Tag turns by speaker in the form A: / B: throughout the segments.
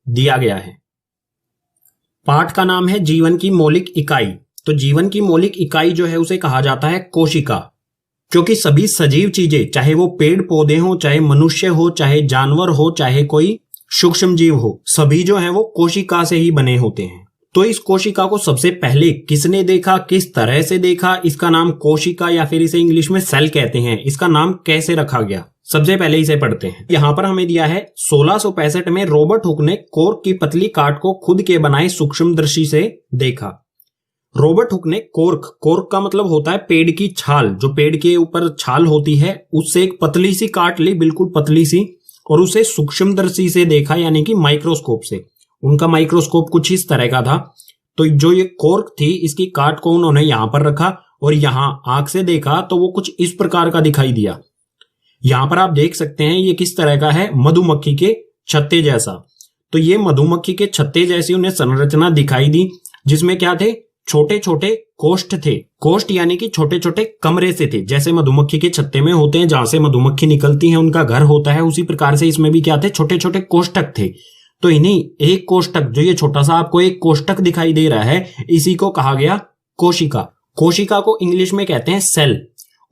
A: दिया गया है। पाठ का नाम है जीवन की मौलिक इकाई। तो जीवन की मौलिक इकाई जो है उसे कहा जाता है कोशिका, क्योंकि सभी सजीव चीजें, चाहे वो पेड़ पौधे हो, चाहे मनुष्य हो, चाहे जानवर हो, चाहे कोई सूक्ष्म जीव हो, सभी जो है वो कोशिका से ही बने होते हैं। तो इस कोशिका को सबसे पहले किसने देखा, किस तरह से देखा, इसका नाम कोशिका या फिर इसे इंग्लिश में सेल कहते हैं, इसका नाम कैसे रखा गया, सबसे पहले इसे पढ़ते हैं। यहां पर हमें दिया है 1665 में रॉबर्ट हुक ने कॉर्क की पतली काट को खुद के बनाए सूक्ष्मदर्शी से देखा। रॉबर्ट हुक ने कॉर्क का मतलब होता है पेड़ की छाल, जो पेड़ के ऊपर छाल होती है उससे एक पतली सी काट ली, बिल्कुल पतली सी, और उसे सूक्ष्मदर्शी से देखा, यानी कि माइक्रोस्कोप से। उनका माइक्रोस्कोप कुछ इस तरह का था। तो जो ये कॉर्क थी इसकी काट को उन्होंने यहां पर रखा और यहां आंख से देखा तो वो कुछ इस प्रकार का दिखाई दिया। यहां पर आप देख सकते हैं ये किस तरह का है, मधुमक्खी के छत्ते जैसा। तो ये मधुमक्खी के छत्ते जैसी उन्हें संरचना दिखाई दी, जिसमें क्या थे, छोटे छोटे कोष्ठ थे। कोष्ठ यानी कि छोटे छोटे कमरे से थे, जैसे मधुमक्खी के छत्ते में होते हैं, जहां से मधुमक्खी निकलती है उनका घर होता है, उसी प्रकार से इसमें भी क्या थे, छोटे छोटे कोष्ठक थे। तो इन्हीं एक कोष्ठक, जो ये छोटा सा आपको एक कोष्ठक दिखाई दे रहा है, इसी को कहा गया कोशिका। कोशिका को इंग्लिश में कहते हैं सेल,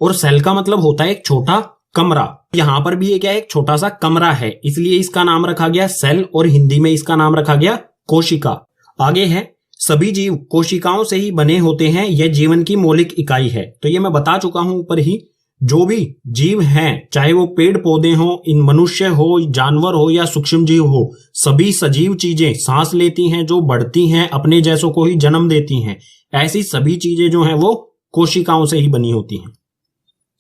A: और सेल का मतलब होता है एक छोटा कमरा। यहां पर भी ये क्या है, एक छोटा सा कमरा है, इसलिए इसका नाम रखा गया सेल, और हिंदी में इसका नाम रखा गया कोशिका। आगे है, सभी जीव कोशिकाओं से ही बने होते हैं, यह जीवन की मौलिक इकाई है। तो ये मैं बता चुका हूं ऊपर ही, जो भी जीव हैं, चाहे वो पेड़ पौधे हो, इन मनुष्य हो, जानवर हो या सूक्ष्म जीव हो, सभी सजीव चीजें सांस लेती हैं, जो बढ़ती हैं, अपने जैसों को ही जन्म देती हैं, ऐसी सभी चीजें जो हैं वो कोशिकाओं से ही बनी होती हैं।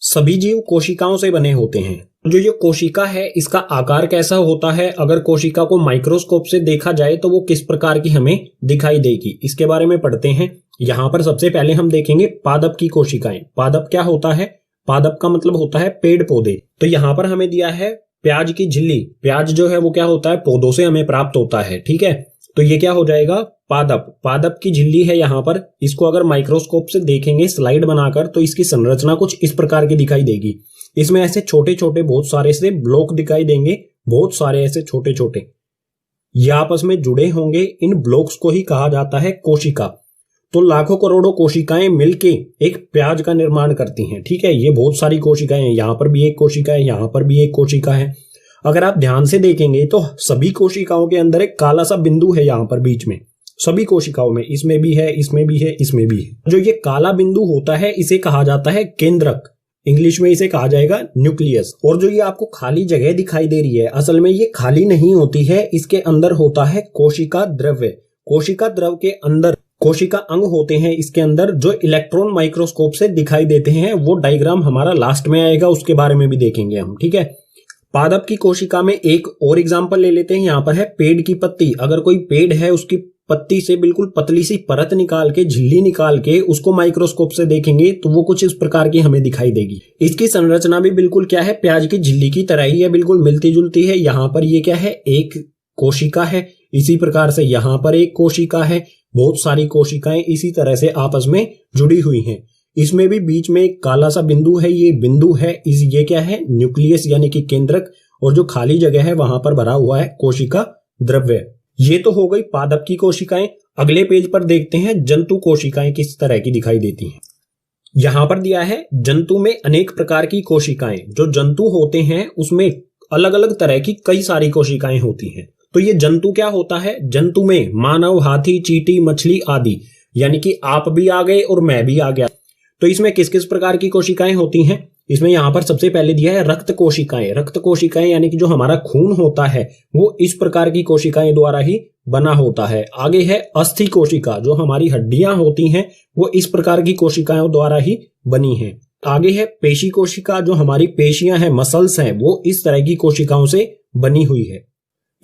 A: सभी जीव कोशिकाओं से बने होते हैं। जो ये कोशिका है इसका आकार कैसा होता है, अगर कोशिका को माइक्रोस्कोप से देखा जाए तो वो किस प्रकार की हमें दिखाई देगी, इसके बारे में पढ़ते हैं। यहां पर सबसे पहले हम देखेंगे पादप की कोशिकाएं। पादप क्या होता है, पादप का मतलब होता है पेड़ पौधे। तो यहां पर हमें दिया है प्याज की झिल्ली। प्याज जो है वो क्या होता है, पौधों से हमें प्राप्त होता है, ठीक है। तो ये क्या हो जाएगा, पादप। पादप की झिल्ली है यहां पर, इसको अगर माइक्रोस्कोप से देखेंगे स्लाइड बनाकर तो इसकी संरचना कुछ इस प्रकार की दिखाई देगी। इसमें ऐसे छोटे छोटे बहुत सारे से ब्लॉक दिखाई देंगे, बहुत सारे ऐसे छोटे छोटे, ये आपस में जुड़े होंगे, इन ब्लॉक्स को ही कहा जाता है कोशिका। तो लाखों करोड़ों कोशिकाएं मिलके एक प्याज का निर्माण करती हैं, ठीक है। ये बहुत सारी कोशिकाएं हैं, यहां पर भी एक कोशिका है, यहां पर भी एक कोशिका है। अगर आप ध्यान से देखेंगे तो सभी कोशिकाओं के अंदर एक काला सा बिंदु है यहां पर बीच में, सभी कोशिकाओं में, इसमें भी है, इसमें भी है, इसमें भी है। जो ये काला बिंदु होता है इसे कहा जाता है केंद्रक, इंग्लिश में इसे कहा जाएगा न्यूक्लियस। और जो ये आपको खाली जगह दिखाई दे रही है, असल में ये खाली नहीं होती है, इसके अंदर होता है कोशिका द्रव्य। कोशिका द्रव के अंदर कोशिका अंग होते हैं, इसके अंदर जो इलेक्ट्रॉन माइक्रोस्कोप से दिखाई देते हैं, वो डायग्राम हमारा लास्ट में आएगा, उसके बारे में भी देखेंगे हम, ठीक है। पादप की कोशिका में एक और एग्जांपल ले लेते हैं। यहाँ पर है पेड़ की पत्ती। अगर कोई पेड़ है उसकी पत्ती से बिल्कुल पतली सी परत निकाल के, झिल्ली निकाल के उसको माइक्रोस्कोप से देखेंगे तो वो कुछ इस प्रकार की हमें दिखाई देगी। इसकी संरचना भी बिल्कुल क्या है, प्याज की झिल्ली की तरह ही है, बिल्कुल मिलती जुलती है। यहाँ पर ये क्या है, एक कोशिका है, इसी प्रकार से यहाँ पर एक कोशिका है, बहुत सारी कोशिकाएं इसी तरह से आपस में जुड़ी हुई हैं। इसमें भी बीच में एक काला सा बिंदु है, ये बिंदु है, ये क्या है, न्यूक्लियस यानी कि केंद्रक, और जो खाली जगह है वहां पर भरा हुआ है कोशिका द्रव्य। ये तो हो गई पादप की कोशिकाएं। अगले पेज पर देखते हैं जंतु कोशिकाएं किस तरह की दिखाई देती हैं। यहां पर दिया है जंतु में अनेक प्रकार की कोशिकाएं। जो जंतु होते हैं उसमें अलग अलग तरह की कई सारी कोशिकाएं होती हैं। तो ये जंतु क्या होता है, जंतु में मानव, हाथी, चींटी, मछली आदि, यानी कि आप भी आ गए और मैं भी आ गया। तो इसमें किस किस प्रकार की कोशिकाएं होती हैं, इसमें यहां पर सबसे पहले दिया है रक्त कोशिकाएं। रक्त कोशिकाएं यानी कि जो हमारा खून होता है वो इस प्रकार की कोशिकाएं द्वारा ही बना होता है। आगे है अस्थि कोशिका, जो हमारी हड्डियां होती हैं वो इस प्रकार की कोशिकाओं द्वारा ही बनी है। आगे है पेशी कोशिका, जो हमारी पेशियां हैं, मसल्स हैं, वो इस तरह की कोशिकाओं से बनी हुई है।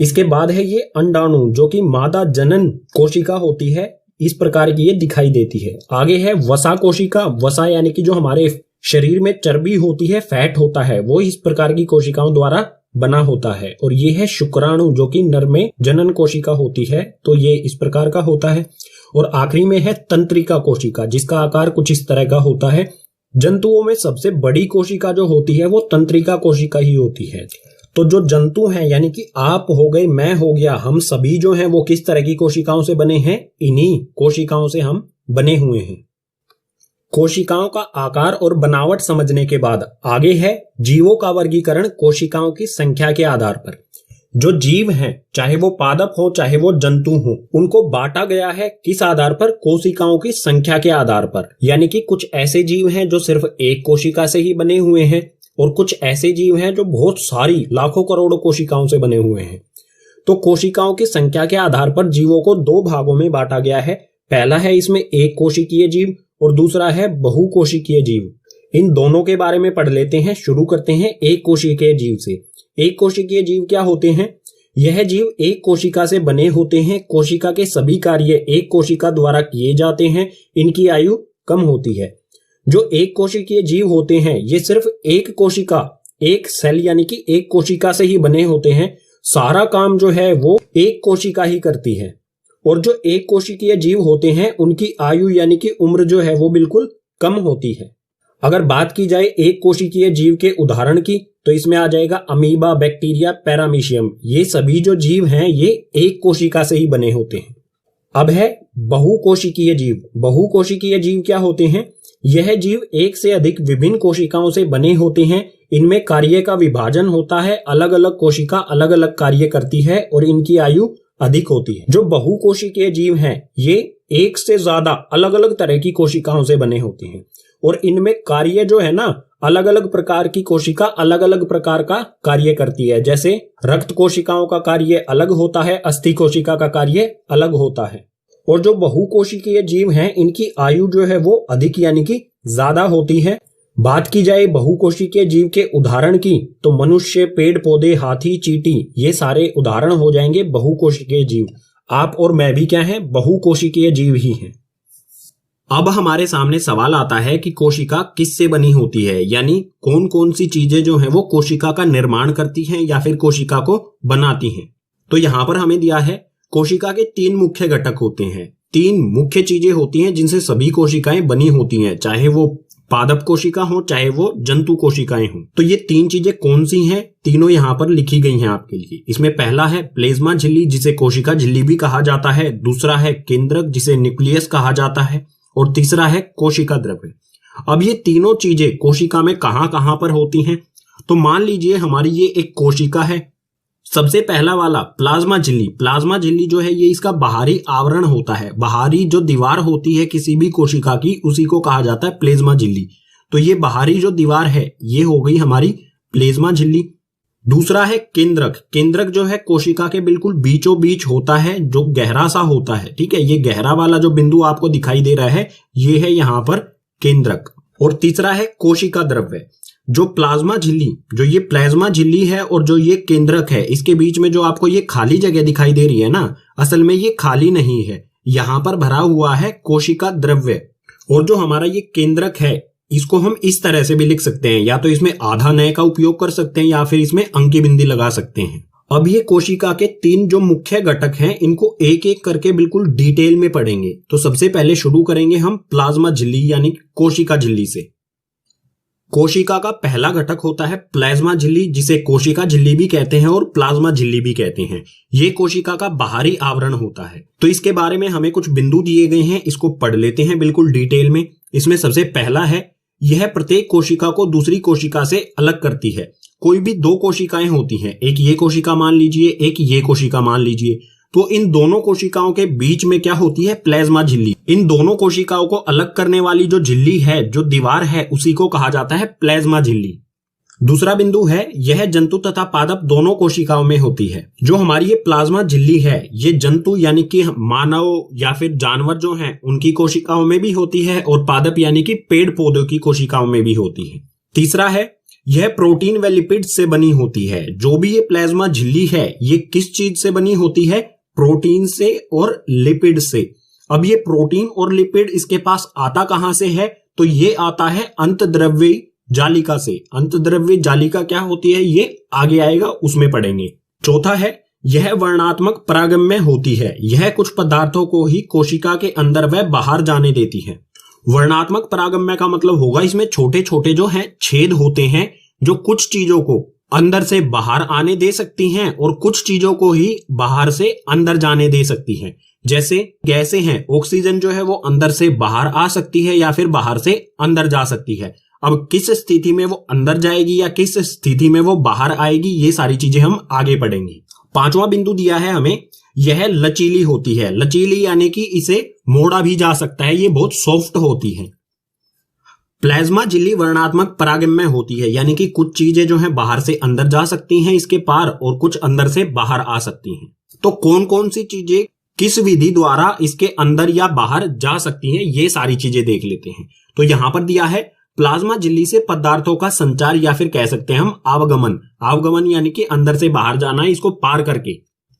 A: इसके बाद है ये अंडाणु, जो कि मादा जनन कोशिका होती है, इस प्रकार की ये दिखाई देती है। आगे है वसा कोशिका। वसा यानी कि जो हमारे शरीर में चर्बी होती है, फैट होता है, वो इस प्रकार की कोशिकाओं द्वारा बना होता है। और ये है शुक्राणु, जो कि नर में जनन कोशिका होती है, तो ये इस प्रकार का होता है। और आखिरी में है तंत्रिका कोशिका, जिसका आकार कुछ इस तरह का होता है। जंतुओं में सबसे बड़ी कोशिका जो होती है वो तंत्रिका कोशिका ही होती है। तो जो जंतु हैं यानी कि आप हो गए, मैं हो गया, हम सभी जो हैं वो किस तरह की कोशिकाओं से बने हैं? इन्हीं कोशिकाओं से हम बने हुए हैं। कोशिकाओं का आकार और बनावट समझने के बाद आगे है जीवों का वर्गीकरण कोशिकाओं की संख्या के आधार पर। जो जीव हैं, चाहे वो पादप हो चाहे वो जंतु हो, उनको बांटा गया है किस आधार पर? कोशिकाओं की संख्या के आधार पर। यानी कि कुछ ऐसे जीव हैं जो सिर्फ एक कोशिका से ही बने हुए हैं और कुछ ऐसे जीव हैं जो बहुत सारी लाखों करोड़ों कोशिकाओं से बने हुए हैं। तो कोशिकाओं की संख्या के आधार पर जीवों को दो भागों में बांटा गया है। पहला है इसमें एक कोशिकीय जीव और दूसरा है बहुकोशिकीय जीव। इन दोनों के बारे में पढ़ लेते हैं। शुरू करते हैं एक कोशिकीय जीव से। एक कोशिकीय जीव क्या होते हैं? यह जीव एक कोशिका से बने होते हैं। कोशिका के सभी कार्य एक कोशिका द्वारा किए जाते हैं। इनकी आयु कम होती है। जो एक कोशिकीय जीव होते हैं ये सिर्फ एक कोशिका, एक सेल यानी कि एक कोशिका से ही बने होते हैं। सारा काम जो है वो एक कोशिका ही करती है। और जो एक कोशिकीय जीव होते हैं उनकी आयु यानी कि उम्र जो है वो बिल्कुल कम होती है। अगर बात की जाए एक कोशिकीय जीव के उदाहरण की तो इसमें आ जाएगा अमीबा, बैक्टीरिया, पैरामीशियम। ये सभी जो जीव हैं ये एक कोशिका से ही बने होते हैं। अब है बहुकोशिकीय जीव। बहुकोशिकीय जीव क्या होते हैं? यह जीव एक से अधिक विभिन्न कोशिकाओं से बने होते हैं। इनमें कार्य का विभाजन होता है। अलग अलग कोशिका अलग अलग कार्य करती है और इनकी आयु अधिक होती है। जो बहुकोशिकीय जीव हैं ये एक से ज्यादा अलग अलग तरह की कोशिकाओं से बने होते हैं और इनमें कार्य जो है ना, अलग अलग प्रकार की कोशिका अलग अलग प्रकार का कार्य करती है। जैसे रक्त कोशिकाओं का कार्य अलग होता है, अस्थि कोशिका का कार्य अलग होता है। और जो बहुकोशिकीय जीव हैं इनकी आयु जो है वो अधिक यानी कि ज्यादा होती है। बात की जाए बहुकोशिकीय जीव के उदाहरण की तो मनुष्य, पेड़ पौधे, हाथी, चींटी, ये सारे उदाहरण हो जाएंगे बहुकोशिकीय जीव। आप और मैं भी क्या हैं? बहुकोशिकीय जीव ही हैं। अब हमारे सामने सवाल आता है कि कोशिका किससे बनी होती है, यानी कौन कौन सी चीजें जो हैं वो कोशिका का निर्माण करती हैं या फिर कोशिका को बनाती हैं। तो यहां पर हमें दिया है कोशिका के तीन मुख्य घटक होते हैं। तीन मुख्य चीजें होती हैं जिनसे सभी कोशिकाएं बनी होती हैं, चाहे वो पादप कोशिका हो चाहे वो जंतु कोशिकाएं हों। तो ये तीन चीजें कौन सी हैं? तीनों यहां पर लिखी गई हैं आपके लिए। इसमें पहला है प्लेज्मा झिल्ली जिसे कोशिका झिल्ली भी कहा जाता है, दूसरा है केंद्रक जिसे न्यूक्लियस कहा जाता है और तीसरा है कोशिका द्रव्य। अब ये तीनों चीजें कोशिका में कहां कहां पर होती हैं? तो मान लीजिए हमारी ये एक कोशिका है। सबसे पहला वाला प्लाज्मा झिल्ली। प्लाज्मा झिल्ली जो है ये इसका बाहरी आवरण होता है। बाहरी जो दीवार होती है किसी भी कोशिका की उसी को कहा जाता है प्लेज्मा झिल्ली। तो ये बाहरी जो दीवार है ये हो गई हमारी प्लेज्मा झिल्ली। दूसरा है केंद्रक। केंद्रक जो है कोशिका के बिल्कुल बीचों बीच होता है, जो गहरा सा होता है। ठीक है, ये गहरा वाला जो बिंदु आपको दिखाई दे रहा है ये है यहां पर केंद्रक। और तीसरा है कोशिका द्रव्य। जो प्लाज्मा झिल्ली, जो ये प्लाज्मा झिल्ली है और जो ये केंद्रक है, इसके बीच में जो आपको ये खाली जगह दिखाई दे रही है ना, असल में ये खाली नहीं है, यहां पर भरा हुआ है कोशिका द्रव्य। और जो हमारा ये केंद्रक है इसको हम इस तरह से भी लिख सकते हैं, या तो इसमें आधा नए का उपयोग कर सकते हैं या फिर इसमें अंकी बिंदी लगा सकते हैं। अब ये कोशिका के तीन जो मुख्य घटक हैं इनको एक एक करके बिल्कुल डिटेल में पढ़ेंगे। तो सबसे पहले शुरू करेंगे हम प्लाज्मा झिल्ली यानी कोशिका झिल्ली से। कोशिका का पहला घटक होता है प्लाज्मा झिल्ली जिसे कोशिका झिल्ली भी कहते हैं और प्लाज्मा झिल्ली भी कहते हैं। ये कोशिका का बाहरी आवरण होता है। तो इसके बारे में हमें कुछ बिंदु दिए गए हैं, इसको पढ़ लेते हैं बिल्कुल डिटेल में। इसमें सबसे पहला है यह प्रत्येक कोशिका को दूसरी कोशिका से अलग करती है। कोई भी दो कोशिकाएं होती हैं, एक ये कोशिका मान लीजिए, एक ये कोशिका मान लीजिए, तो इन दोनों कोशिकाओं के बीच में क्या होती है? प्लाज्मा झिल्ली। इन दोनों कोशिकाओं को अलग करने वाली जो झिल्ली है, जो दीवार है, उसी को कहा जाता है प्लाज्मा झिल्ली। दूसरा बिंदु है यह जंतु तथा पादप दोनों कोशिकाओं में होती है। जो हमारी ये प्लाज्मा झिल्ली है ये जंतु यानी कि मानव या फिर जानवर जो हैं उनकी कोशिकाओं में भी होती है और पादप यानी कि पेड़ पौधों की कोशिकाओं में भी होती है। तीसरा है यह प्रोटीन व लिपिड से बनी होती है। जो भी ये प्लाज्मा झिल्ली है ये किस चीज से बनी होती है? प्रोटीन से और लिपिड से। अब ये प्रोटीन और लिपिड इसके पास आता कहां से है? तो ये आता है अंतद्रव्य जालिका से। अंतद्रव्य जालिका क्या होती है ये आगे आएगा, उसमें पढ़ेंगे। चौथा है यह वर्णात्मक परागम्य होती है। यह कुछ पदार्थों को ही कोशिका के अंदर व बाहर जाने देती है। वर्णात्मक परागम्य का मतलब होगा इसमें छोटे छोटे जो हैं छेद होते हैं जो कुछ चीजों को अंदर से बाहर आने दे सकती हैं और कुछ चीजों को ही बाहर से अंदर जाने दे सकती हैं। जैसे गैसें हैं, ऑक्सीजन जो है वो अंदर से बाहर आ सकती है या फिर बाहर से अंदर जा सकती है। अब किस स्थिति में वो अंदर जाएगी या किस स्थिति में वो बाहर आएगी, ये सारी चीजें हम आगे पढ़ेंगे। पांचवा बिंदु दिया है हमें, यह लचीली होती है। लचीली यानी कि इसे मोड़ा भी जा सकता है, ये बहुत सॉफ्ट होती है। प्लाज्मा झिल्ली वर्णात्मक परागम्य होती है, यानी कि कुछ चीजें जो हैं बाहर से अंदर जा सकती हैं इसके पार और कुछ अंदर से बाहर आ सकती हैं। तो कौन कौन सी चीजें किस विधि द्वारा इसके अंदर या बाहर जा सकती हैं, ये सारी चीजें देख लेते हैं। तो यहां पर दिया है प्लाज्मा झिल्ली से पदार्थों का संचार या फिर कह सकते हैं हम आवागमन। आवागमन यानी कि अंदर से बाहर जाना, इसको पार करके।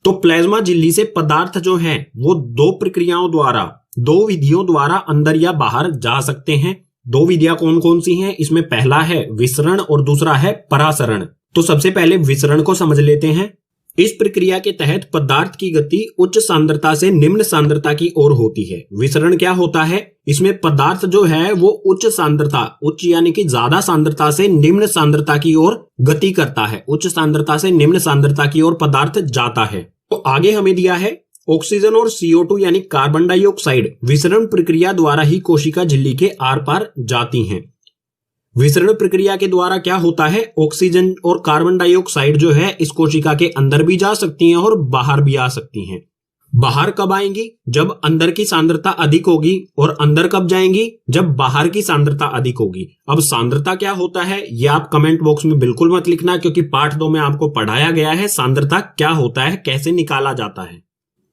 A: तो प्लाज्मा झिल्ली से पदार्थ जो हैं वो दो प्रक्रियाओं द्वारा, दो विधियों द्वारा अंदर या बाहर जा सकते हैं। दो विधियां कौन कौन सी हैं? इसमें पहला है विसरण और दूसरा है परासरण। तो सबसे पहले विसरण को समझ लेते हैं। इस प्रक्रिया के तहत पदार्थ की गति उच्च सांद्रता से निम्न सांद्रता की ओर होती है। विसरण क्या होता है? इसमें पदार्थ जो है वो उच्च सांद्रता, उच्च यानी कि ज्यादा सांद्रता से निम्न सांद्रता की ओर गति करता है। उच्च सांद्रता से निम्न सांद्रता की ओर पदार्थ जाता है। तो आगे हमें दिया है ऑक्सीजन और CO2 यानी कार्बन डाइऑक्साइड विसरण प्रक्रिया द्वारा ही कोशिका झिल्ली के आर पार जाती हैं। विसरण प्रक्रिया के द्वारा क्या होता है? ऑक्सीजन और कार्बन डाइऑक्साइड जो है इस कोशिका के अंदर भी जा सकती हैं और बाहर भी आ सकती हैं। बाहर कब आएंगी? जब अंदर की सांद्रता अधिक होगी। और अंदर कब जाएंगी? जब बाहर की सांद्रता अधिक होगी। अब सांद्रता क्या होता है ये आप कमेंट बॉक्स में बिल्कुल मत लिखना, क्योंकि पार्ट 2 में आपको पढ़ाया गया है सांद्रता क्या होता है, कैसे निकाला जाता है।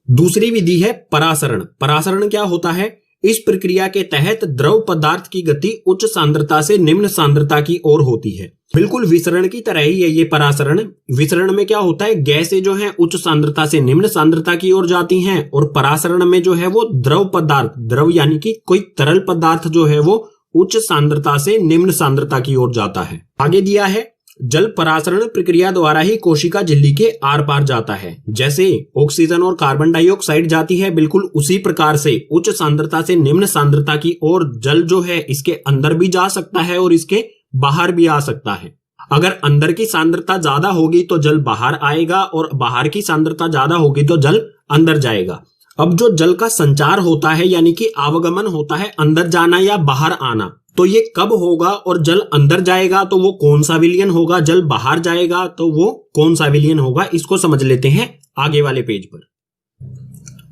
A: दूसरी विधि है परासरण। परासरण क्या होता है? इस प्रक्रिया के तहत द्रव पदार्थ की गति उच्च सांद्रता से निम्न सांद्रता की ओर होती है। बिल्कुल विसरण की तरह ही है ये परासरण। विसरण में क्या होता है? गैसें जो हैं उच्च सांद्रता से निम्न सांद्रता की ओर जाती हैं और परासरण में जो है वो द्रव पदार्थ, द्रव यानी कि कोई तरल पदार्थ जो है वो उच्च सांद्रता से निम्न सांद्रता की ओर जाता है। आगे दिया है जल परासरण प्रक्रिया द्वारा ही कोशिका झिल्ली के आर पार जाता है। जैसे ऑक्सीजन और कार्बन डाइऑक्साइड जाती है, बिल्कुल उसी प्रकार से उच्च सांद्रता से निम्न सांद्रता की ओर जल जो है इसके अंदर भी जा सकता है और इसके बाहर भी आ सकता है। अगर अंदर की सांद्रता ज्यादा होगी तो जल बाहर आएगा और बाहर की सांद्रता ज्यादा होगी तो जल अंदर जाएगा। अब जो जल का संचार होता है यानी कि आवागमन होता है, अंदर जाना या बाहर आना, तो ये कब होगा? और जल अंदर जाएगा तो वो कौन सा विलयन होगा? जल बाहर जाएगा तो वो कौन सा विलयन होगा? इसको समझ लेते हैं आगे वाले पेज पर।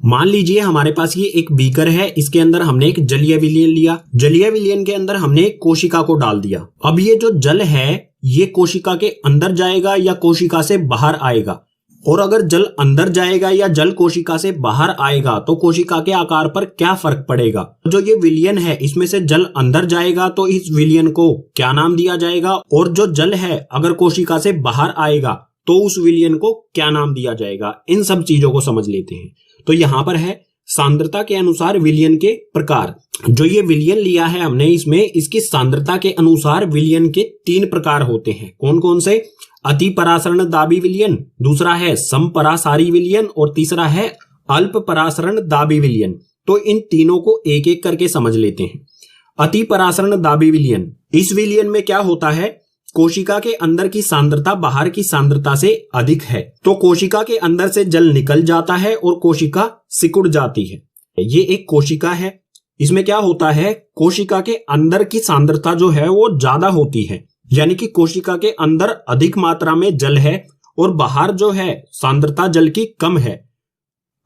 A: मान लीजिए हमारे पास ये एक बीकर है, इसके अंदर हमने एक जलीय विलयन लिया। जलीय विलयन के अंदर हमने एक कोशिका को डाल दिया। अब ये जो जल है ये कोशिका के अंदर जाएगा या कोशिका से बाहर आएगा? और अगर जल अंदर जाएगा या जल कोशिका से बाहर आएगा तो कोशिका के आकार पर क्या फर्क पड़ेगा? जो ये विलयन है इसमें से जल अंदर जाएगा तो इस विलयन को क्या नाम दिया जाएगा? और जो जल है अगर कोशिका से बाहर आएगा तो उस विलयन को क्या नाम दिया जाएगा? इन सब चीजों को समझ लेते हैं। तो यहां पर है सांद्रता के अनुसार विलयन के प्रकार। जो ये विलयन लिया है हमने, इसमें इसकी सांद्रता के अनुसार विलयन के 3 प्रकार होते हैं। कौन कौन से? अति परासरण दाबी विलयन, दूसरा है समपरासारी विलयन और तीसरा है अल्प परासरण दाबी विलयन। तो इन तीनों को एक एक करके समझ लेते हैं। अति परासरण दाबी विलयन, इस विलयन में क्या होता है? कोशिका के अंदर की सांद्रता बाहर की सांद्रता से अधिक है तो कोशिका के अंदर से जल निकल जाता है और कोशिका सिकुड़ जाती है। ये एक कोशिका है, इसमें क्या होता है? कोशिका के अंदर की सांद्रता जो है वो ज्यादा होती है, यानी कि कोशिका के अंदर अधिक मात्रा में जल है और बाहर जो है सांद्रता जल की कम है।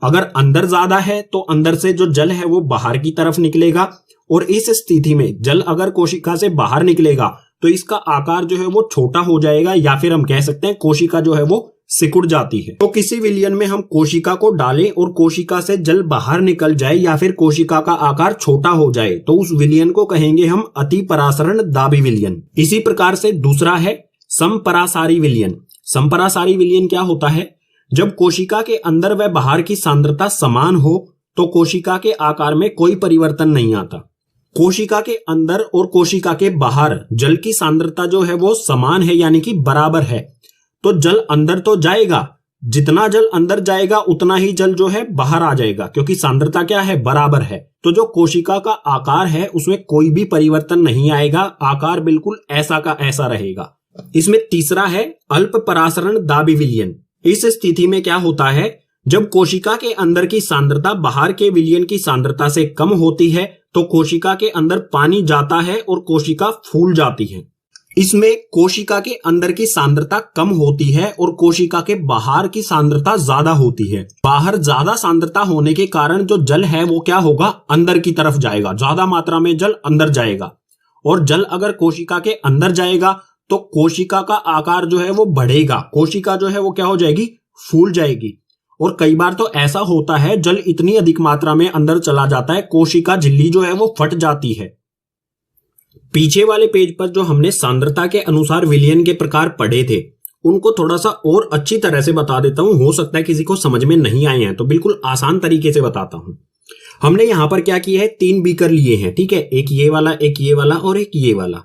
A: अगर अंदर ज्यादा है तो अंदर से जो जल है वो बाहर की तरफ निकलेगा और इस स्थिति में जल अगर कोशिका से बाहर निकलेगा तो इसका आकार जो है वो छोटा हो जाएगा या फिर हम कह सकते हैं कोशिका जो है वो सिकुड़ जाती है। तो किसी विलयन में हम कोशिका को डालें और कोशिका से जल बाहर निकल जाए या फिर कोशिका का आकार छोटा हो जाए तो उस विलयन को कहेंगे हम अति परासरण दाबी विलयन। इसी प्रकार से दूसरा है समपरासारी विलयन। समपरासारी विलयन क्या होता है? जब कोशिका के अंदर व बाहर की सांद्रता समान हो तो कोशिका के आकार में कोई परिवर्तन नहीं आता। कोशिका के अंदर और कोशिका के बाहर जल की सांद्रता जो है वो समान है, यानी कि बराबर है, तो जल अंदर तो जाएगा, जितना जल अंदर जाएगा उतना ही जल जो है बाहर आ जाएगा, क्योंकि सांद्रता क्या है? बराबर है। तो जो कोशिका का आकार है उसमें कोई भी परिवर्तन नहीं आएगा, आकार बिल्कुल ऐसा का ऐसा रहेगा। इसमें तीसरा है अल्प परासरण दाबी विलयन। इस स्थिति में क्या होता है, जब कोशिका के अंदर की सांद्रता बाहर के विलयन की सांद्रता से कम होती है तो कोशिका के अंदर पानी जाता है और कोशिका फूल जाती है। इसमें कोशिका के अंदर की सांद्रता कम होती है और कोशिका के बाहर की सांद्रता ज्यादा होती है। बाहर ज्यादा सांद्रता होने के कारण जो जल है वो क्या होगा, अंदर की तरफ जाएगा, ज्यादा मात्रा में जल अंदर जाएगा। और जल अगर कोशिका के अंदर जाएगा तो कोशिका का आकार जो है वो बढ़ेगा, कोशिका जो है वो क्या हो जाएगी, फूल जाएगी। और कई बार तो ऐसा होता है जल इतनी अधिक मात्रा में अंदर चला जाता है, कोशिका झिल्ली जो है वो फट जाती है। पीछे वाले पेज पर जो हमने सांद्रता के अनुसार विलयन के प्रकार पढ़े थे उनको थोड़ा सा और अच्छी तरह से बता देता हूं, हो सकता है किसी को समझ में नहीं आए हैं, तो बिल्कुल आसान तरीके से बताता हूं। हमने यहां पर क्या किया है, 3 बीकर लिए हैं, ठीक है, एक ये वाला, एक ये वाला और एक ये वाला।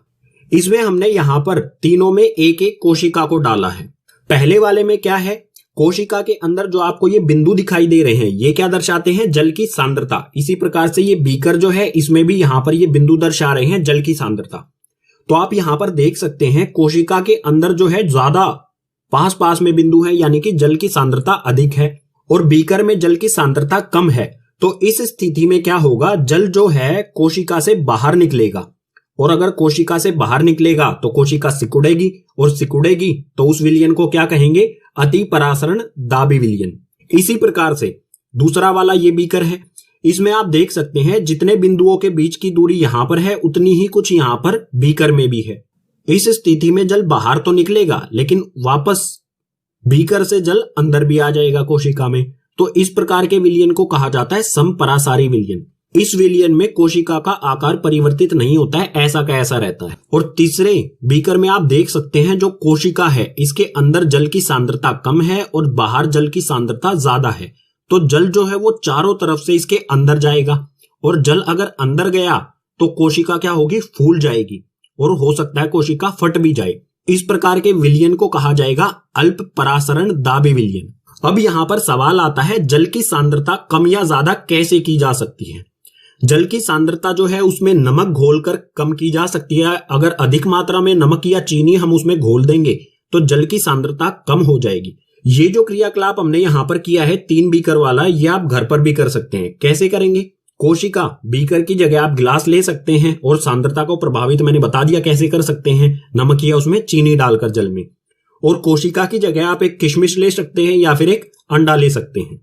A: इसमें हमने यहां पर तीनों में एक एक कोशिका को डाला है। पहले वाले में क्या है, कोशिका के अंदर जो आपको ये बिंदु दिखाई दे रहे हैं ये क्या दर्शाते हैं, जल की सांद्रता। इसी प्रकार से ये बीकर जो है इसमें भी यहां पर ये बिंदु दर्शा रहे हैं जल की सांद्रता। तो आप यहां पर देख सकते हैं कोशिका के अंदर जो है ज्यादा पास पास में बिंदु है, यानी कि जल की सांद्रता अधिक है, और बीकर में जल की सांद्रता कम है। तो इस स्थिति में क्या होगा, जल जो है कोशिका से बाहर निकलेगा, और अगर कोशिका से बाहर निकलेगा तो कोशिका सिकुड़ेगी, और सिकुड़ेगी तो उस विलयन को क्या कहेंगे, अति परासरण दाबी विलयन। इसी प्रकार से दूसरा वाला ये बीकर है, इसमें आप देख सकते हैं जितने बिंदुओं के बीच की दूरी यहां पर है उतनी ही कुछ यहां पर बीकर में भी है। इस स्थिति में जल बाहर तो निकलेगा लेकिन वापस बीकर से जल अंदर भी आ जाएगा कोशिका में। तो इस प्रकार के विलयन को कहा जाता है समपरासारी विलयन। इस विलयन में कोशिका का आकार परिवर्तित नहीं होता है, ऐसा का ऐसा रहता है। और तीसरे बीकर में आप देख सकते हैं जो कोशिका है इसके अंदर जल की सांद्रता कम है और बाहर जल की सांद्रता ज्यादा है। तो जल जो है वो चारों तरफ से इसके अंदर जाएगा, और जल अगर अंदर गया तो कोशिका क्या होगी, फूल जाएगी, और हो सकता है कोशिका फट भी जाए। इस प्रकार के विलयन को कहा जाएगा अल्प परासरण दाबी विलयन। अब यहां पर सवाल आता है जल की सांद्रता कम या ज्यादा कैसे की जा सकती है। जल की सांद्रता जो है उसमें नमक घोलकर कम की जा सकती है। अगर अधिक मात्रा में नमक या चीनी हम उसमें घोल देंगे तो जल की सांद्रता कम हो जाएगी। ये जो क्रियाकलाप हमने यहां पर किया है 3 बीकर वाला, ये आप घर पर भी कर सकते हैं। कैसे करेंगे, कोशिका बीकर की जगह आप गिलास ले सकते हैं, और सांद्रता को प्रभावित मैंने बता दिया कैसे कर सकते हैं, नमक या उसमें चीनी डालकर जल में। और कोशिका की जगह आप एक किशमिश ले सकते हैं या फिर एक अंडा ले सकते हैं।